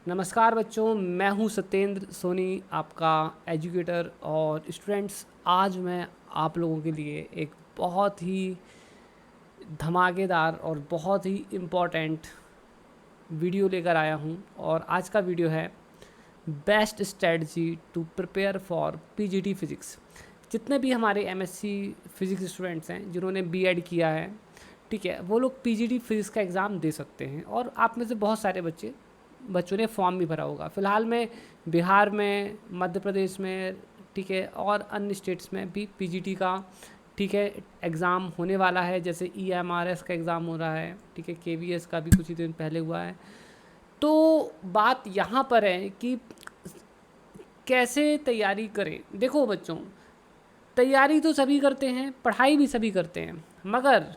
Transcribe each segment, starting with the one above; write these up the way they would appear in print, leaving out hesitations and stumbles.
नमस्कार बच्चों, मैं हूं सत्येंद्र सोनी, आपका एजुकेटर। और स्टूडेंट्स, आज मैं आप लोगों के लिए एक बहुत ही धमाकेदार और बहुत ही इम्पोर्टेंट वीडियो लेकर आया हूं। और आज का वीडियो है best strategy to prepare for PGT physics. जितने भी हमारे एमएससी फिज़िक्स स्टूडेंट्स हैं जिन्होंने बीएड किया है, ठीक है, वो लोग पीजीटी फिज़िक्स का एग्ज़ाम दे सकते हैं। और आप में से बहुत सारे बच्चों ने फॉर्म भी भरा होगा। फ़िलहाल में बिहार में, मध्य प्रदेश में, ठीक है, और अन्य स्टेट्स में भी पीजीटी का, ठीक है, एग्ज़ाम होने वाला है। जैसे ईएमआरएस का एग्ज़ाम हो रहा है, ठीक है, केवीएस का भी कुछ ही दिन पहले हुआ है। तो बात यहाँ पर है कि कैसे तैयारी करें। देखो बच्चों, तैयारी तो सभी करते हैं, पढ़ाई भी सभी करते हैं, मगर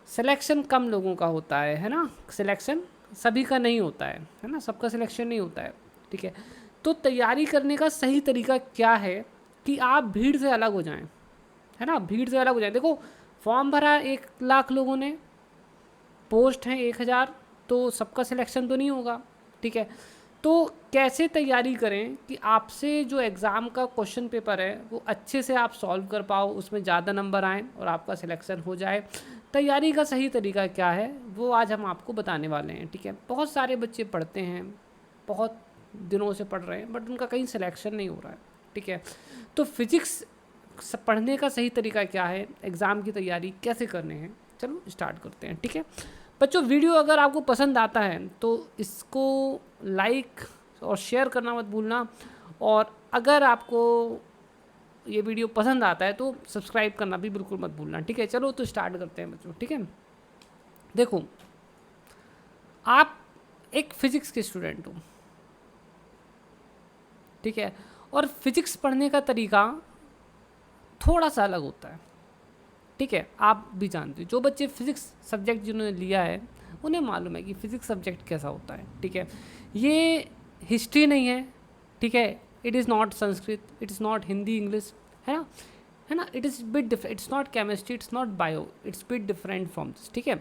सिलेक्शन कम लोगों का होता है ना। सिलेक्शन सभी का नहीं होता है ना, सबका सिलेक्शन नहीं होता है, ठीक है। तो तैयारी करने का सही तरीका क्या है कि आप भीड़ से अलग हो जाएं, है ना, भीड़ से अलग हो जाएं। देखो, फॉर्म भरा 1 लाख लोगों ने, पोस्ट हैं 1000, तो सबका सिलेक्शन तो नहीं होगा, ठीक है। तो कैसे तैयारी करें कि आपसे जो एग्ज़ाम का क्वेश्चन पेपर है वो अच्छे से आप सॉल्व कर पाओ, उसमें ज़्यादा नंबर आएँ और आपका सिलेक्शन हो जाए। तैयारी का सही तरीका क्या है वो आज हम आपको बताने वाले हैं, ठीक है। बहुत सारे बच्चे पढ़ते हैं, बहुत दिनों से पढ़ रहे हैं, बट उनका कहीं सिलेक्शन नहीं हो रहा है, ठीक है। तो फिज़िक्स पढ़ने का सही तरीका क्या है, एग्ज़ाम की तैयारी कैसे करने हैं, चलो स्टार्ट करते हैं, ठीक है। बच्चों, वीडियो अगर आपको पसंद आता है तो इसको लाइक और शेयर करना मत भूलना। और अगर आपको ये वीडियो पसंद आता है तो सब्सक्राइब करना भी बिल्कुल मत भूलना, ठीक है। चलो तो स्टार्ट करते हैं बच्चों, ठीक है। देखो, आप एक फिज़िक्स के स्टूडेंट हो, ठीक है, और फिज़िक्स पढ़ने का तरीका थोड़ा सा अलग होता है, ठीक है। आप भी जानते हो, जो बच्चे फिज़िक्स सब्जेक्ट जिन्होंने लिया है उन्हें मालूम है कि फ़िज़िक्स सब्जेक्ट कैसा होता है, ठीक है। ये हिस्ट्री नहीं है, ठीक है, it is not Sanskrit, it is not Hindi English, है ना, it is bit different, it's not chemistry, it's not bio, it's bit different from this, ठीक है।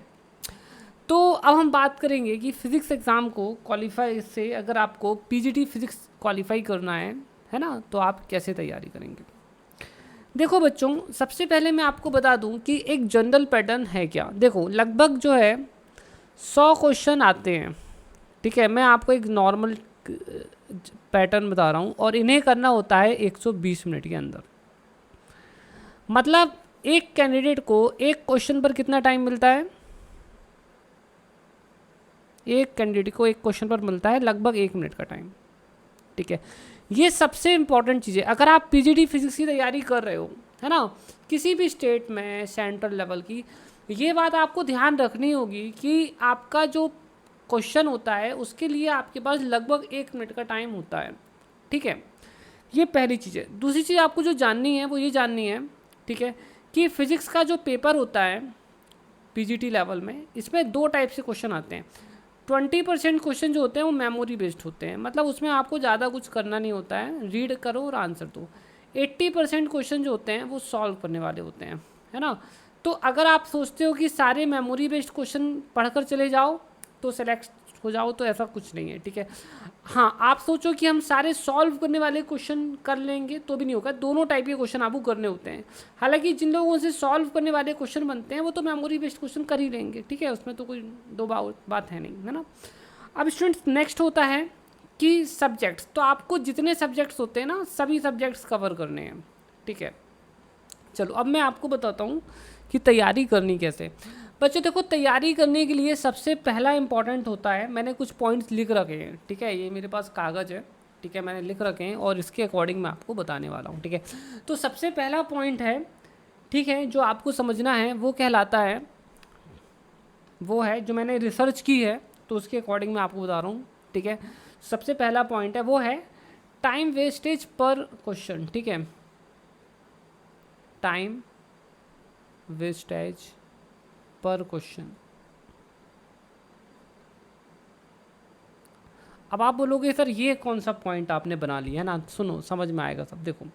तो अब हम बात करेंगे कि फ़िज़िक्स एग्ज़ाम को क्वालिफाई से, अगर आपको पीजीटी फ़िज़िक्स क्वालिफाई करना है ना, तो आप कैसे तैयारी करेंगे। देखो बच्चों, सबसे पहले मैं आपको बता दूं कि एक जनरल पैटर्न है क्या। देखो, लगभग जो है 100 क्वेश्चन आते हैं, ठीक है। मैं आपको एक नॉर्मल पैटर्न बता रहा हूँ और इन्हें करना होता है 120 मिनट के अंदर। मतलब एक कैंडिडेट को एक क्वेश्चन पर कितना टाइम मिलता है, एक कैंडिडेट को एक क्वेश्चन पर मिलता है लगभग 1 मिनट का टाइम, ठीक है। ये सबसे इम्पॉर्टेंट चीज़ है अगर आप पीजीटी फिजिक्स की तैयारी कर रहे हो, है ना, किसी भी स्टेट में सेंट्रल लेवल की। ये बात आपको ध्यान रखनी होगी कि आपका जो क्वेश्चन होता है उसके लिए आपके पास लगभग 1 मिनट का टाइम होता है, ठीक है। ये पहली चीज़ है। दूसरी चीज़ आपको जो जाननी है वो ये जाननी है, ठीक है, कि फिज़िक्स का जो पेपर होता है पीजीटी लेवल में, इसमें 2 टाइप से क्वेश्चन आते हैं। 20% क्वेश्चन जो होते हैं वो मेमोरी बेस्ड होते हैं, मतलब उसमें आपको ज़्यादा कुछ करना नहीं होता है, रीड करो और आंसर दो। 80% क्वेश्चन जो होते हैं वो सॉल्व करने वाले होते हैं, है ना। तो अगर आप सोचते हो कि सारे मेमोरी बेस्ड क्वेश्चन पढ़कर चले जाओ तो सेलेक्ट हो जाओ, तो ऐसा कुछ नहीं है, ठीक है। हाँ, आप सोचो कि हम सारे सॉल्व करने वाले क्वेश्चन कर लेंगे तो भी नहीं होगा। दोनों टाइप के क्वेश्चन आपको करने होते हैं। हालांकि जिन लोगों से सॉल्व करने वाले क्वेश्चन बनते हैं वो तो मेमोरी बेस्ड क्वेश्चन कर ही लेंगे, ठीक है, उसमें तो कोई दो बात है नहीं, है ना। अब स्टूडेंट्स, नेक्स्ट होता है कि सब्जेक्ट्स। तो आपको जितने सब्जेक्ट्स होते हैं ना, सभी सब्जेक्ट्स कवर करने हैं, ठीक है। चलो अब मैं आपको बताता हूँ कि तैयारी करनी कैसे। बच्चों देखो, तैयारी करने के लिए सबसे पहला इंपॉर्टेंट होता है, मैंने कुछ पॉइंट्स लिख रखे हैं, ठीक है, ये मेरे पास कागज़ है, ठीक है, मैंने लिख रखे हैं और इसके अकॉर्डिंग मैं आपको बताने वाला हूँ, ठीक है। तो सबसे पहला पॉइंट है, ठीक है, जो आपको समझना है वो कहलाता है, वो है जो मैंने रिसर्च की है तो उसके अकॉर्डिंग मैं आपको बता रहा हूँ, ठीक है। सबसे पहला पॉइंट है वो है टाइम वेस्टेज पर क्वेश्चन, ठीक है, टाइम वेस्टेज पर क्वेश्चन। अब आप बोलोगे सर ये कौन सा पॉइंट आपने बना लिया है ना, सुनो समझ में आएगा सब। देखो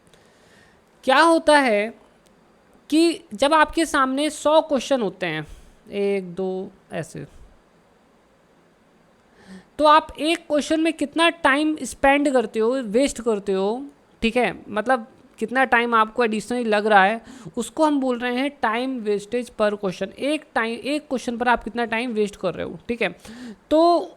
क्या होता है कि जब आपके सामने 100 क्वेश्चन होते हैं, 1 2 ऐसे, तो आप एक क्वेश्चन में कितना टाइम स्पेंड करते हो, वेस्ट करते हो, ठीक है, मतलब कितना टाइम आपको एडिशनली लग रहा है, उसको हम बोल रहे हैं टाइम वेस्टेज पर क्वेश्चन। एक क्वेश्चन पर आप कितना टाइम वेस्ट कर रहे हो, ठीक है। तो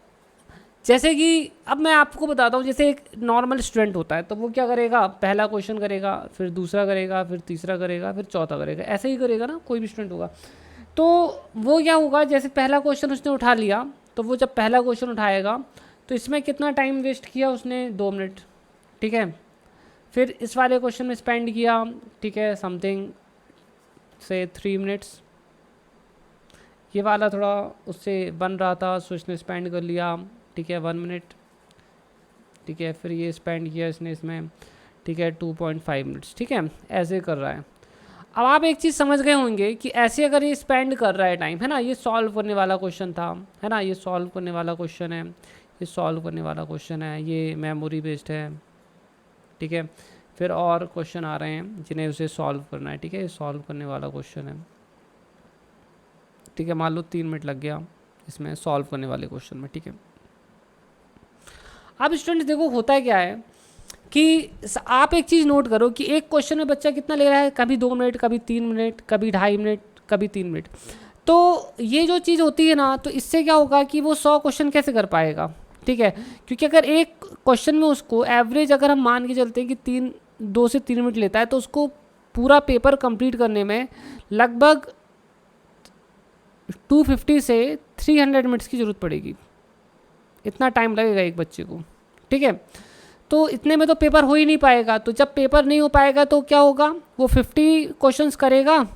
जैसे कि अब मैं आपको बताता हूँ, जैसे एक नॉर्मल स्टूडेंट होता है तो वो क्या करेगा, पहला क्वेश्चन करेगा, फिर दूसरा करेगा, फिर तीसरा करेगा, फिर चौथा करेगा, ऐसे ही करेगा ना, कोई भी स्टूडेंट होगा। तो वो क्या होगा, जैसे पहला क्वेश्चन उसने उठा लिया, तो वो जब पहला क्वेश्चन उठाएगा तो इसमें कितना टाइम वेस्ट किया उसने, 2 मिनट, ठीक है। फिर इस वाले क्वेश्चन में स्पेंड किया, ठीक है, समथिंग से 3 मिनट्स। ये वाला थोड़ा उससे बन रहा था, सो इसने स्पेंड कर लिया, ठीक है, 1 मिनट, ठीक है। फिर ये स्पेंड किया इसने इसमें, ठीक है, 2.5 मिनट्स, ठीक है, ऐसे कर रहा है। अब आप एक चीज़ समझ गए होंगे कि ऐसे अगर ये स्पेंड कर रहा है टाइम, है ना, ये सॉल्व करने वाला क्वेश्चन था, है ना, ये सॉल्व करने वाला क्वेश्चन है, ये सॉल्व करने वाला क्वेश्चन है, ये मेमोरी बेस्ड है, ठीक है। फिर और क्वेश्चन आ रहे हैं जिन्हें उसे सॉल्व करना है, ठीक है, ये सॉल्व करने वाला क्वेश्चन है, ठीक है। मान लो 3 मिनट लग गया इसमें सॉल्व करने वाले क्वेश्चन में, ठीक है। अब स्टूडेंट देखो होता है क्या है कि आप एक चीज़ नोट करो कि एक क्वेश्चन में बच्चा कितना ले रहा है, कभी 2 मिनट, कभी 3 मिनट, कभी 2.5 मिनट, कभी 3 मिनट। तो ये जो चीज़ होती है ना, तो इससे क्या होगा कि वो 100 क्वेश्चन कैसे कर पाएगा, ठीक है। क्योंकि अगर एक क्वेश्चन में उसको एवरेज अगर हम मान के चलते हैं कि 2 से 3 मिनट लेता है, तो उसको पूरा पेपर कंप्लीट करने में लगभग 250 से 300 मिनट्स की ज़रूरत पड़ेगी। इतना टाइम लगेगा एक बच्चे को, ठीक है। तो इतने में तो पेपर हो ही नहीं पाएगा। तो जब पेपर नहीं हो पाएगा तो क्या होगा, वो 50 क्वेश्चंस करेगा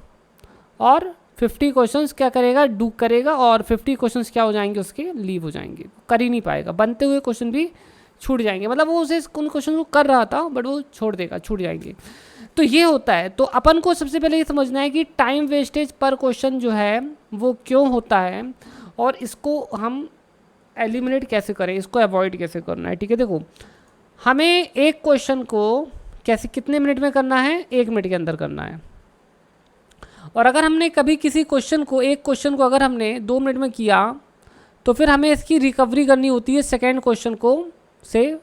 और 50 क्वेश्चंस क्या करेगा, डू करेगा, और 50 क्वेश्चंस क्या हो जाएंगे, उसके लीव हो जाएंगे, कर ही नहीं पाएगा, बनते हुए क्वेश्चन भी छूट जाएंगे। मतलब वो उसे उन क्वेश्चन को कर रहा था बट वो छोड़ देगा, छूट जाएंगे। तो ये होता है। तो अपन को सबसे पहले ये समझना है कि टाइम वेस्टेज पर क्वेश्चन जो है वो क्यों होता है और इसको हम एलिमिनेट कैसे करें, इसको अवॉइड कैसे करना है, ठीक है। देखो हमें एक क्वेश्चन को कैसे कितने मिनट में करना है, 1 मिनट के अंदर करना है। और अगर हमने कभी किसी क्वेश्चन को, एक क्वेश्चन को अगर हमने 2 मिनट में किया तो फिर हमें इसकी रिकवरी करनी होती है सेकेंड क्वेश्चन को से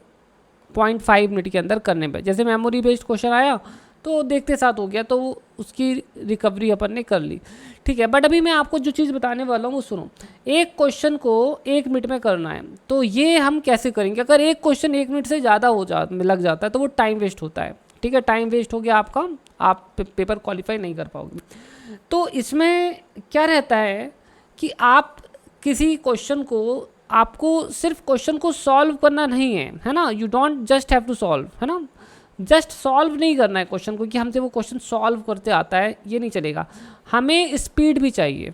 0.5 मिनट के अंदर करने पे। जैसे मेमोरी बेस्ड क्वेश्चन आया तो देखते साथ हो गया, तो उसकी रिकवरी अपन ने कर ली, ठीक है। बट अभी मैं आपको जो चीज़ बताने वाला हूँ वो सुनो। एक क्वेश्चन को 1 मिनट में करना है, तो ये हम कैसे करेंगे। अगर एक क्वेश्चन 1 मिनट से ज़्यादा लग जाता है तो वो टाइम वेस्ट होता है, ठीक है। टाइम वेस्ट हो गया आपका, आप पेपर क्वालिफाई नहीं कर पाओगे। तो इसमें क्या रहता है कि आप किसी क्वेश्चन को, आपको सिर्फ क्वेश्चन को सॉल्व करना नहीं है ना, you don't just have to solve, है ना, जस्ट सॉल्व नहीं करना है क्वेश्चन को कि हमसे वो क्वेश्चन सॉल्व करते आता है, ये नहीं चलेगा। हमें स्पीड भी चाहिए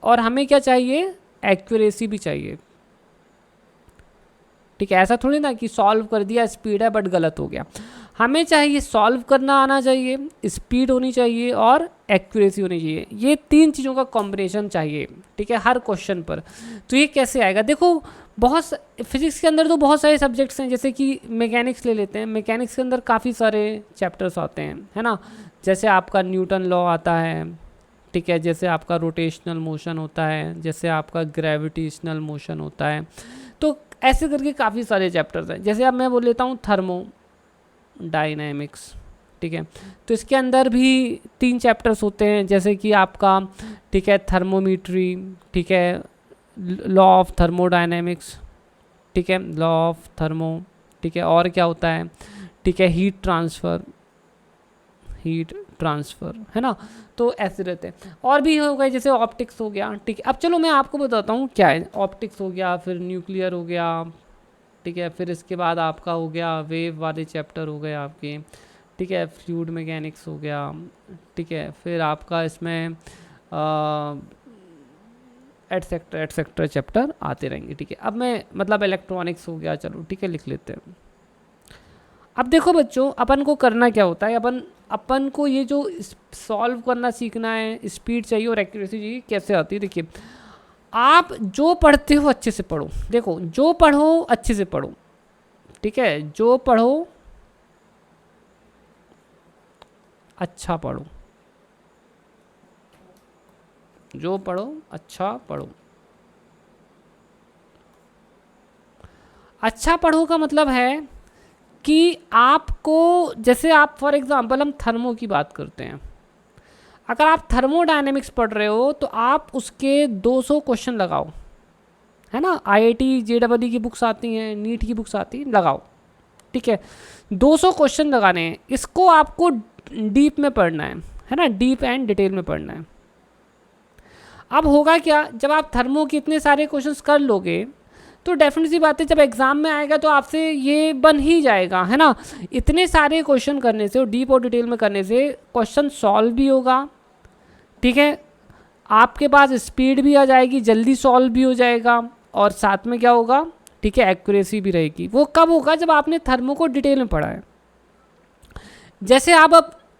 और हमें क्या चाहिए, एक्यूरेसी भी चाहिए, ठीक है। ऐसा थोड़ी ना कि सॉल्व कर दिया स्पीड है बट गलत हो गया। हमें चाहिए सॉल्व करना आना चाहिए, स्पीड होनी चाहिए और एक्यूरेसी होनी चाहिए। ये 3 चीज़ों का कॉम्बिनेशन चाहिए, ठीक है, हर क्वेश्चन पर। तो ये कैसे आएगा, देखो बहुत फिजिक्स के अंदर तो बहुत सारे सब्जेक्ट्स हैं, जैसे कि मैकेनिक्स ले लेते हैं। मैकेनिक्स के अंदर काफ़ी सारे चैप्टर्स आते हैं, है ना। जैसे आपका न्यूटन लॉ आता है, ठीक है, जैसे आपका रोटेशनल मोशन होता है, जैसे आपका ग्रेविटेशनल मोशन होता है। तो ऐसे करके काफ़ी सारे चैप्टर्स हैं। जैसे अब मैं बोल लेता हूँ थर्मो डायनामिक्स, ठीक है। तो इसके अंदर भी 3 चैप्टर्स होते हैं, जैसे कि आपका, ठीक है, थर्मोमीट्री, ठीक है, लॉ ऑफ थर्मोडायनेमिक्स, ठीक है, लॉ ऑफ थर्मो, ठीक है, और क्या होता है, ठीक है, हीट ट्रांसफ़र, है ना। तो ऐसे रहते हैं। और भी हो गए, जैसे ऑप्टिक्स हो गया, ठीक है। अब चलो मैं आपको बताता हूँ क्या है। ऑप्टिक्स हो गया, फिर न्यूक्लियर हो गया, ठीक है, फिर इसके बाद आपका हो गया वेव वाले चैप्टर हो गए आपके, ठीक है, फ्लूइड मैकेनिक्स हो गया, ठीक है, फिर आपका इसमें एटसेक्ट्रा चैप्टर आते रहेंगे, ठीक है। अब मैं मतलब इलेक्ट्रॉनिक्स हो गया, चलो ठीक है, लिख लेते हैं। अब देखो बच्चों, अपन को करना क्या होता है, अपन को ये जो सॉल्व करना सीखना है, स्पीड चाहिए और एक्यूरेसी चाहिए। कैसे आती है, देखिए, आप जो पढ़ते हो अच्छे से पढ़ो। देखो, जो पढ़ो अच्छे से पढ़ो, ठीक है, जो पढ़ो अच्छा पढ़ो, जो पढ़ो अच्छा पढ़ो, अच्छा पढ़ो का मतलब है कि आपको, जैसे आप फॉर एग्जांपल हम थर्मो की बात करते हैं, अगर आप थर्मोडायनेमिक्स पढ़ रहे हो तो आप उसके 200 क्वेश्चन लगाओ, है ना। आईआईटी जेईई की बुक्स आती हैं, नीट की बुक्स आती हैं, लगाओ, ठीक है। 200 क्वेश्चन लगाने हैं, इसको आपको डीप में पढ़ना है ना, डीप एंड डिटेल में पढ़ना है। अब होगा क्या, जब आप थर्मो के इतने सारे क्वेश्चंस कर लोगे तो डेफिनेटली सी बात है, जब एग्जाम में आएगा तो आपसे ये बन ही जाएगा, है ना। इतने सारे क्वेश्चन करने से और डीप और डिटेल में करने से क्वेश्चन सॉल्व भी होगा, ठीक है। आपके पास स्पीड भी आ जाएगी, जल्दी सॉल्व भी हो जाएगा, और साथ में क्या होगा, ठीक है, एक्यूरेसी भी रहेगी। वो कब होगा, जब आपने थर्मो को डिटेल में पढ़ा है। जैसे आप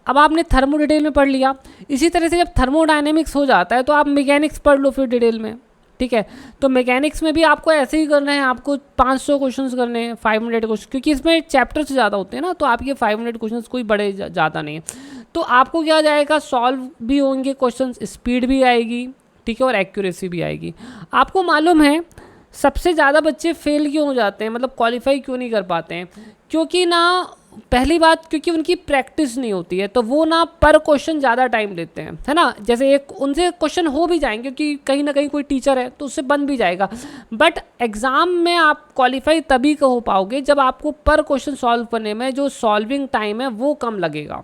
अब आपने थर्मो डिटेल में पढ़ लिया, इसी तरह से जब थर्मोडायनेमिक्स हो जाता है तो आप मैकेनिक्स पढ़ लो फिर डिटेल में, ठीक है। तो मैकेनिक्स में भी आपको ऐसे ही करना है, आपको 500 क्वेश्चंस करने हैं, 500 क्वेश्चन, क्योंकि इसमें चैप्टर्स ज़्यादा होते हैं ना, तो आपके 500 क्वेश्चंस कोई बड़े ज़्यादा नहीं है। तो आपको क्या जाएगा, सॉल्व भी होंगे क्वेश्चंस, स्पीड भी आएगी, ठीक है, और एक्यूरेसी भी आएगी। आपको मालूम है सबसे ज़्यादा बच्चे फेल क्यों हो जाते हैं, मतलब क्वालिफाई क्यों नहीं कर पाते हैं? क्योंकि ना, पहली बात, क्योंकि उनकी प्रैक्टिस नहीं होती है, तो वो ना पर क्वेश्चन ज़्यादा टाइम लेते हैं, है ना। जैसे एक उनसे क्वेश्चन हो भी जाएंगे क्योंकि कहीं ना कहीं कोई टीचर है तो उससे बन भी जाएगा, बट एग्ज़ाम में आप क्वालिफाई तभी का हो पाओगे जब आपको पर क्वेश्चन सॉल्व करने में जो सॉल्विंग टाइम है वो कम लगेगा,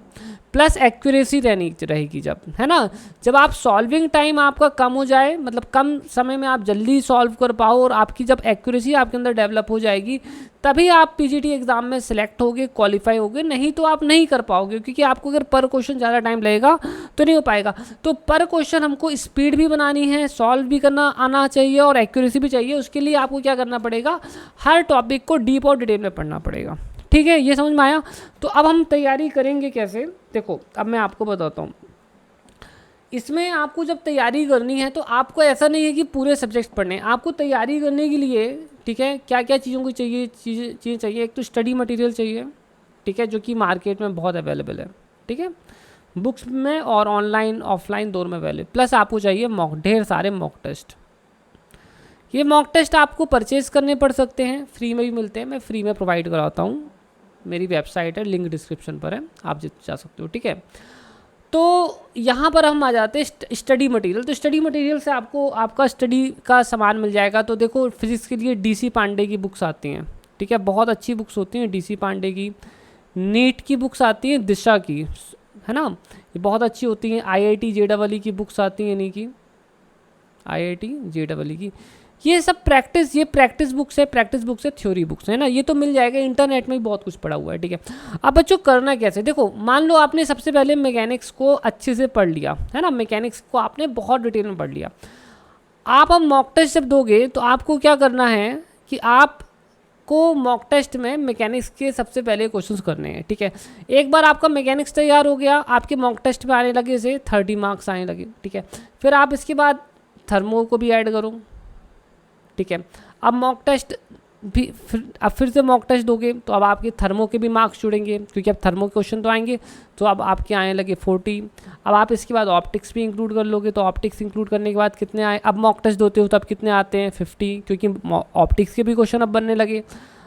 प्लस एक्यूरेसी रहनी रहेगी, जब, है ना। जब आप सॉल्विंग टाइम आपका कम हो जाए, मतलब कम समय में आप जल्दी सॉल्व कर पाओ, और आपकी जब एक्यूरेसी आपके अंदर डेवलप हो जाएगी, तभी आप पीजीटी एग्जाम में सिलेक्ट होगे, क्वालिफाई होगे, नहीं तो आप नहीं कर पाओगे, क्योंकि आपको अगर पर क्वेश्चन ज़्यादा टाइम लगेगा तो नहीं हो पाएगा। तो पर क्वेश्चन हमको स्पीड भी बनानी है, सॉल्व भी करना आना चाहिए, और एक्यूरेसी भी चाहिए। उसके लिए आपको क्या करना पड़ेगा, हर टॉपिक को डीप और डिटेल में पढ़ना पड़ेगा, ठीक है। ये समझ में आया। तो अब हम तैयारी करेंगे कैसे, देखो अब मैं आपको बताता हूँ। इसमें आपको जब तैयारी करनी है तो आपको ऐसा नहीं है कि पूरे सब्जेक्ट पढ़ने हैं, आपको तैयारी करने के लिए, ठीक है, क्या क्या चीज़ों को चाहिए, चीज़ें चाहिए। एक तो स्टडी मटेरियल चाहिए, ठीक है, जो कि मार्केट में बहुत अवेलेबल है, ठीक है, बुक्स में और ऑनलाइन ऑफलाइन दोनों में अवेलेबल। प्लस आपको चाहिए ढेर सारे मॉक टेस्ट। ये मॉक टेस्ट आपको परचेज़ करने पड़ सकते हैं, फ्री में भी मिलते हैं, मैं फ्री में प्रोवाइड कराता हूँ। मेरी वेबसाइट है, लिंक डिस्क्रिप्शन पर है, आप जा सकते हो, ठीक है। तो यहाँ पर हम आ जाते हैं स्टडी मटेरियल। तो स्टडी मटेरियल से आपको आपका स्टडी का सामान मिल जाएगा। तो देखो, फिजिक्स के लिए डीसी पांडे की बुक्स आती हैं, ठीक है, बहुत अच्छी बुक्स होती हैं डीसी पांडे की। नीट की बुक्स आती हैं दिशा की, है ना, ये बहुत अच्छी होती हैं। आईआईटी जेईई की बुक्स आती हैं, इन्हीं की, आईआईटी जेईई की। ये सब प्रैक्टिस, ये प्रैक्टिस बुक्स है, प्रैक्टिस बुक्स है, थ्योरी बुक्स है ना, ये तो मिल जाएगा। इंटरनेट में भी बहुत कुछ पड़ा हुआ है, ठीक है। अब बच्चों करना कैसे, देखो मान लो आपने सबसे पहले मैकेनिक्स को अच्छे से पढ़ लिया, है ना, मैकेनिक्स को आपने बहुत डिटेल में पढ़ लिया। आप अब मॉक टेस्ट जब दोगे तो आपको क्या करना है कि आपको मॉक टेस्ट में मैकेनिक्स के सबसे पहले क्वेश्चंस करने हैं, ठीक है। एक बार आपका मैकेनिक्स तैयार हो गया, आपके मॉक टेस्ट में आने लगे से 30 मार्क्स आने लगे, ठीक है। फिर आप इसके बाद थर्मो को भी ऐड करो, ठीक है। अब मॉक टेस्ट भी फिर से मॉक टेस्ट दोगे तो अब आपके थर्मो के भी मार्क्स जुड़ेंगे, क्योंकि अब थर्मो क्वेश्चन तो आएंगे, तो अब आपके आने लगे 40। अब आप इसके बाद ऑप्टिक्स भी इंक्लूड कर लोगे, तो ऑप्टिक्स इंक्लूड करने के बाद कितने आए, अब मॉक टेस्ट दोते हो तो अब कितने आते हैं 50, क्योंकि ऑप्टिक्स के भी क्वेश्चन अब बनने लगे।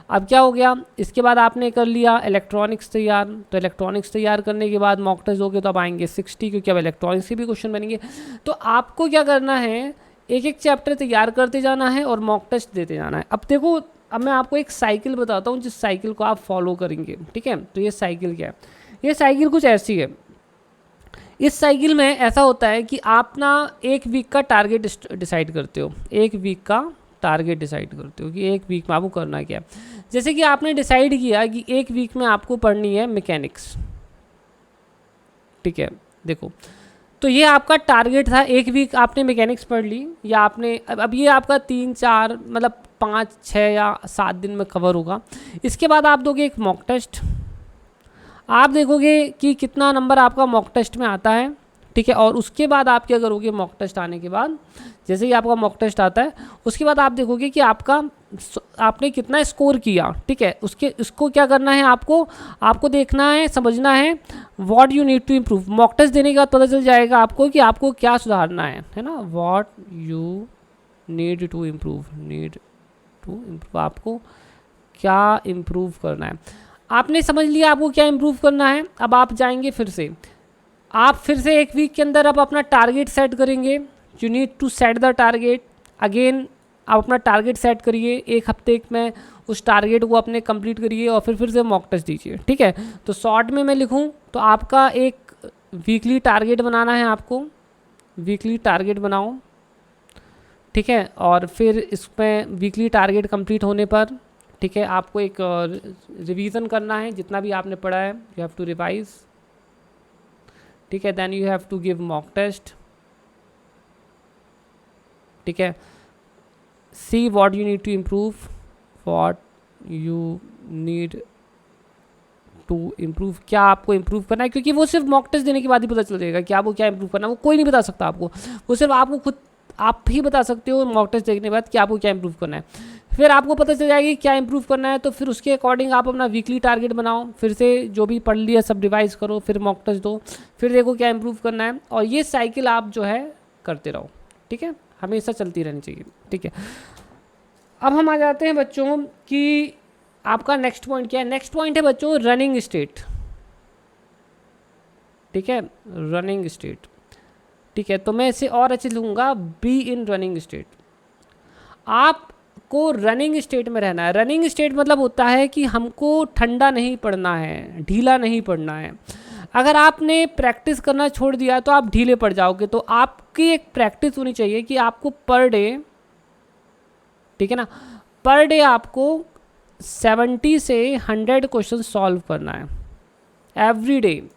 अब क्या हो गया, इसके बाद आपने कर लिया इलेक्ट्रॉनिक्स तैयार, तो इलेक्ट्रॉनिक्स तैयार करने के बाद मॉक टेस्ट दोगे तो अब आएंगे 60, क्योंकि अब इलेक्ट्रॉनिक्स के भी क्वेश्चन बनेंगे। तो आपको क्या करना है, एक एक चैप्टर तैयार करते जाना है और मॉक टेस्ट देते जाना है। अब देखो, अब मैं आपको एक साइकिल बताता हूँ जिस साइकिल को आप फॉलो करेंगे, ठीक है। तो ये साइकिल क्या है, ये साइकिल कुछ ऐसी है। इस साइकिल में ऐसा होता है कि आप ना एक वीक का टारगेट डिसाइड करते हो, एक वीक का टारगेट डिसाइड करते हो कि एक वीक में आपको करना क्या है। जैसे कि आपने डिसाइड किया कि एक वीक में आपको पढ़नी है मैकेनिक्स, ठीक है। देखो, तो ये आपका टारगेट था, एक वीक आपने मैकेनिक्स पढ़ ली, या आपने अब ये आपका 3-4 मतलब 5-6 या 7 दिन में कवर होगा। इसके बाद आप दोगे एक मॉक टेस्ट, आप देखोगे कि कितना नंबर आपका मॉक टेस्ट में आता है, ठीक है। और उसके बाद आप क्या करोगे, मॉक टेस्ट आने के बाद, जैसे ही आपका मॉक टेस्ट आता है उसके बाद आप देखोगे कि आपने कितना स्कोर किया, ठीक है। उसको क्या करना है, आपको देखना है, समझना है what you need to improve. Mock test देने के बाद पता चल जाएगा आपको कि आपको क्या सुधारना है ना, what you need to improve, आपको क्या इम्प्रूव करना है। आपने समझ लिया आपको क्या इम्प्रूव करना है। अब आप जाएंगे फिर से, आप फिर से एक वीक के अंदर आप अपना टारगेट सेट करेंगे। You need to set the target again. आप अपना टारगेट सेट करिए, एक हफ्ते में उस टारगेट को अपने कंप्लीट करिए और फिर से मॉक टेस्ट दीजिए, ठीक है। तो शॉर्ट में मैं लिखूं तो आपका एक वीकली टारगेट बनाना है, आपको वीकली टारगेट बनाओ, ठीक है। और फिर इसमें वीकली टारगेट कंप्लीट होने पर, ठीक है, आपको एक रिवीजन करना है जितना भी आपने पढ़ा है, यू हैव टू रिवाइज, ठीक है। Then you have to give mock test, ठीक है। See what you need to improve, what you need to improve, क्या आपको इम्प्रूव करना है, क्योंकि वो सिर्फ मॉक टेस्ट देने के बाद ही पता चल जाएगा कि आपको क्या इम्प्रूव करना है। वो कोई नहीं बता सकता आपको, वो सिर्फ आपको खुद आप ही बता सकते हो मॉक टेस्ट देखने के बाद कि आपको क्या इम्प्रूव करना है। फिर आपको पता चल जाएगी क्या इम्प्रूव करना है, तो फिर उसके अकॉर्डिंग आप अपना वीकली टारगेट बनाओ, फिर से जो भी पढ़ लिया सब रिवाइज करो, फिर मॉक टेस्ट दो, फिर देखो क्या इम्प्रूव करना है। और ये साइकिल आप जो है करते रहो, ठीक है, हमेशा चलती रहनी चाहिए, ठीक है। अब हम आ जाते हैं बच्चों कि आपका नेक्स्ट पॉइंट क्या है। नेक्स्ट पॉइंट है बच्चों रनिंग स्टेट, ठीक है, रनिंग स्टेट, ठीक है। तो मैं इसे और अच्छे लूँगा, बी इन रनिंग स्टेट। आपको रनिंग स्टेट में रहना है। रनिंग स्टेट मतलब होता है कि हमको ठंडा नहीं पड़ना है, ढीला नहीं पड़ना है। अगर आपने प्रैक्टिस करना छोड़ दिया तो आप ढीले पड़ जाओगे। तो आपकी एक प्रैक्टिस होनी चाहिए कि आपको पर डे, ठीक है ना, पर डे आपको 70 से 100 क्वेश्चन सॉल्व करना है एवरी डे।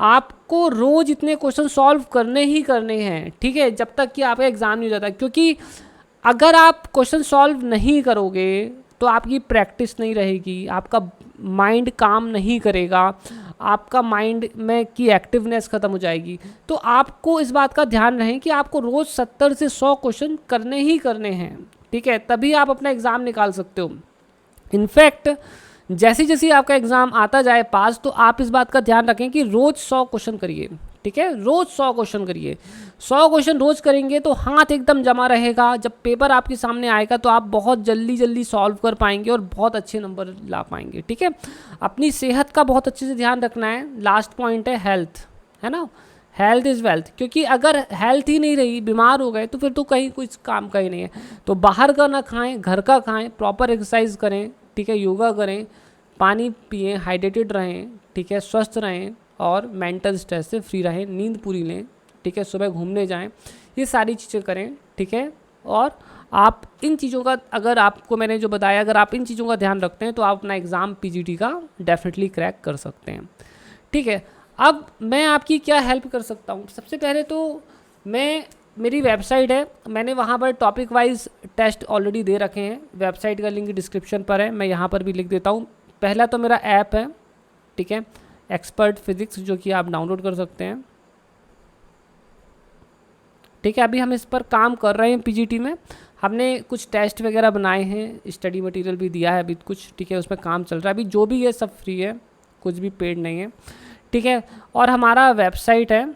आपको रोज इतने क्वेश्चन सॉल्व करने ही करने हैं, ठीक है, जब तक कि आपका एग्ज़ाम नहीं हो जाता। क्योंकि अगर आप क्वेश्चन सॉल्व नहीं करोगे तो आपकी प्रैक्टिस नहीं रहेगी, आपका माइंड काम नहीं करेगा, आपका माइंड में की एक्टिवनेस ख़त्म हो जाएगी। तो आपको इस बात का ध्यान रहे कि आपको रोज़ 70 से 100 क्वेश्चन करने ही करने हैं, ठीक है, तभी आप अपना एग्ज़ाम निकाल सकते हो। इनफैक्ट जैसे जैसे आपका एग्ज़ाम आता जाए पास, तो आप इस बात का ध्यान रखें कि रोज़ 100 क्वेश्चन करिए, ठीक है, रोज़ 100 क्वेश्चन करिए। 100 क्वेश्चन रोज़ करेंगे तो हाथ एकदम जमा रहेगा। जब पेपर आपके सामने आएगा तो आप बहुत जल्दी जल्दी सॉल्व कर पाएंगे और बहुत अच्छे नंबर ला पाएंगे, ठीक है। अपनी सेहत का बहुत अच्छे से ध्यान रखना है। लास्ट पॉइंट है हेल्थ, है ना, हेल्थ इज़ वेल्थ। क्योंकि अगर हेल्थ ही नहीं रही, बीमार हो गए, तो फिर तो कहीं कुछ काम का ही नहीं है। तो बाहर का ना खाएं, घर का खाएं, प्रॉपर एक्सरसाइज करें, ठीक है, योगा करें, पानी पिएं, हाइड्रेटेड रहें, ठीक है, स्वस्थ रहें और मेंटल स्ट्रेस से फ्री रहें, नींद पूरी लें, ठीक है, सुबह घूमने जाएं, ये सारी चीज़ें करें, ठीक है। और आप इन चीज़ों का, अगर आपको मैंने जो बताया, अगर आप इन चीज़ों का ध्यान रखते हैं तो आप अपना एग्ज़ाम पीजीटी का डेफिनेटली क्रैक कर सकते हैं, ठीक है। अब मैं आपकी क्या हेल्प कर सकता हूँ। सबसे पहले तो मेरी वेबसाइट है, मैंने वहाँ पर टॉपिक वाइज टेस्ट ऑलरेडी दे रखे हैं। वेबसाइट का लिंक डिस्क्रिप्शन पर है, मैं यहाँ पर भी लिख देता हूँ। पहला तो मेरा ऐप है, ठीक है, एक्सपर्ट फिजिक्स, जो कि आप डाउनलोड कर सकते हैं, ठीक है। अभी हम इस पर काम कर रहे हैं पीजीटी में, हमने कुछ टेस्ट वगैरह बनाए हैं, स्टडी मटेरियल भी दिया है अभी कुछ, ठीक है, उस पर काम चल रहा है अभी। जो भी है सब फ्री है, कुछ भी पेड नहीं है, ठीक है। और हमारा वेबसाइट है,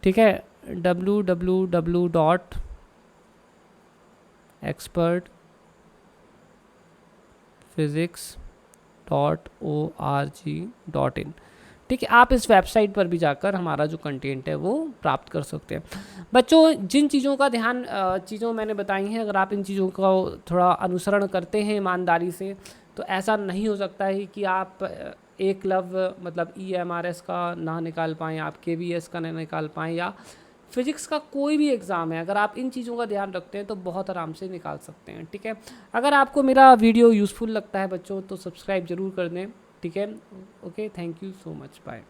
ठीक है, www.expertphysics.org.in, ठीक है। आप इस वेबसाइट पर भी जाकर हमारा जो कंटेंट है वो प्राप्त कर सकते हैं। बच्चों, जिन चीज़ों का ध्यान चीज़ों मैंने बताई हैं, अगर आप इन चीज़ों का थोड़ा अनुसरण करते हैं ईमानदारी से, तो ऐसा नहीं हो सकता है कि आप एकलव्य मतलब EMRS का ना निकाल पाएँ, आप KVS का ना निकाल पाएँ, या फिज़िक्स का कोई भी एग्ज़ाम है। अगर आप इन चीज़ों का ध्यान रखते हैं तो बहुत आराम से निकाल सकते हैं, ठीक है। अगर आपको मेरा वीडियो यूज़फुल लगता है बच्चों, तो सब्सक्राइब ज़रूर कर दें, ठीक है। Okay, thank you so much, bye.